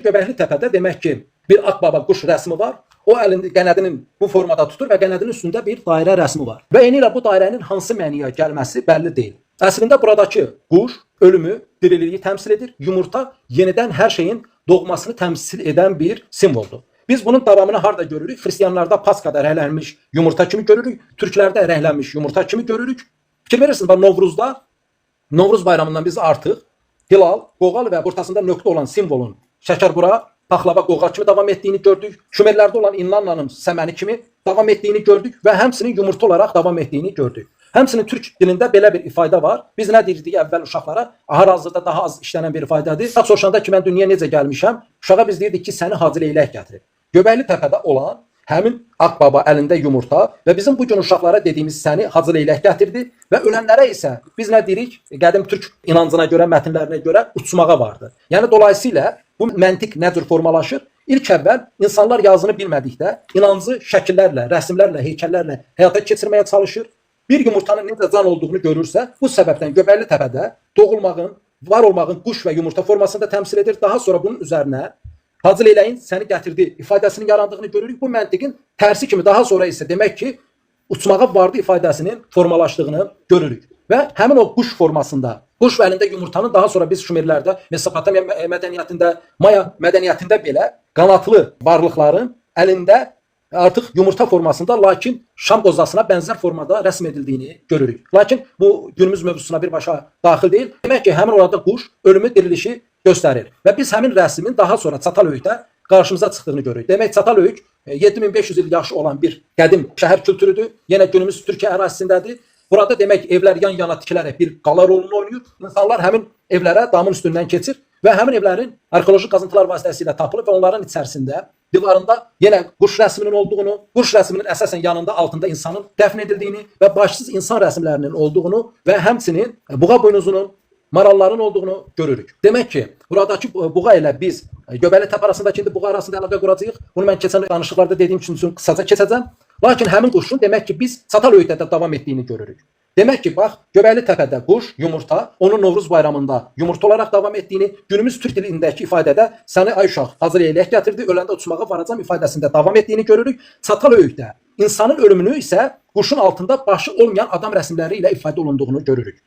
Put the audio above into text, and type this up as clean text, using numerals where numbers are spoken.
Göbəkli Təpədə demək ki, bir akbaba quş rəsmi var. O əlində qənədinin bu formada tutur və qənədinin üstündə bir dairə rəsmi var. Və eynilə bu dairənin hansı məniyə gəlməsi bəlli deyil. Əslində buradakı quş ölümü, diriliyi təmsil edir. Yumurta yenidən hər şeyin doğmasını təmsil edən bir simvoldur. Biz bunun davamını harda görürük? Xristianlarda Paskada rənglənmiş yumurta kimi görürük. Türklərdə rənglənmiş yumurta kimi görürük. Fikir verirsiniz, Novruzda, Novruz bayramından biz artıq hilal, qoğal və ortasında nöqtə olan simvolun şəkərbura, paxlava, qoğal kimi davam etdiyini gördük. Şumerlərdə olan İnnananın səməni kimi davam etdiyini gördük və həmçinin yumurta olaraq davam etdiyini gördük. Həmçinin türk dilində belə bir ifadə var. Biz nə deyirdik əvvəl uşaqlara? Hal-hazırda daha az işlənən bir ifadədir. Soruşanda ki, mən dünyaya necə gəlmişəm? Uşağa biz deyirdik ki, səni Hacı Leylək gətirib. Göbəkli Təpədə olan həmin akbaba əlində yumurta və bizim bu gün uşaqlara dediyimiz səni Hacı Leylək gətirdi və ölənlərə isə biz nə deyirik? Qədim türk inancına görə, mətnlərinə görə uçmağa vardı. Yəni dolayısıyla bu məntiq nə cür formalaşır? İlk əvvəl insanlar yazını bilmədikdə inancı şəkillərlə, rəsmlərlə, heykəllərlə həyata keçirməyə çalışır. Bir yumurtanın necə can olduğunu görürsə, bu səbəbdən Göbəkli Təpədə doğulmağın, var olmağın quş və yumurta formasında təmsil edir. Daha sonra bunun üzərinə Hacı Leyləyin səni gətirdi ifadəsinin yarandığını görürük. Bu məntiqin tərsi kimi daha sonra isə demək ki, uçmağa vardı ifadəsinin formalaşdığını görürük. Və həmin o quş formasında, quş və əlində yumurtanın daha sonra biz Şumerlərdə, Mesopotamiya mədəniyyətində, Maya mədəniyyətində belə qanatlı varlıqların əlində artıq yumurta formasında, lakin şam qozasına bənzər formada rəsm edildiyini görürük. Lakin bu günümüz mövzusuna birbaşa daxil deyil. Demək ki, həmin orada quş ölümü, dirilişi göstərir. Və biz həmin rəsmin daha sonra Çatalhöyükdə qarşımıza çıxdığını görürük. Demək, Çatalhöyük 7500 il yaşı olan bir qədim şəhər kültürüdür. Yenə günümüz Türkiyə ərazisindədir. Burada demək evlər yan-yana tikilərək bir qala rolunu oynayır. İnsanlar həmin evlərə damın üstündən keçir və həmin evlərin arxeoloji qazıntılar vasitəsilə tapılır və onların içərisində divarında yenə quş rəsminin olduğunu, quş rəsminin əsasən yanında altında insanın dəfn edildiyini və başsız insan rəsmlərinin olduğunu və həmçinin buğa boynuzunun, maralların olduğunu görürük. Demək ki, buradakı buğa ilə biz Göbəkli Təpə arasındakı indi buğa arasında əlaqə quracağıq. Bunu mən keçən danışıqlarda dediyim üçün qısaca keçəcəm. Lakin həmin quşun demək ki, biz Çatalhöyükdə də davam etdiyini görürük. Demək ki, bax, Göbəkli Təpədə quş, yumurta, onun Novruz bayramında yumurta olaraq davam etdiyini, günümüz türk dilindəki ifadədə səni ay uşaq Hacı Leylək gətirdi, öləndə uçmağa varacam ifadəsində davam etdiyini görürük. Çatalhöyükdə insanın ölümünü isə quşun altında başı olmayan adam rəsmləri ilə ifadə olunduğunu görürük.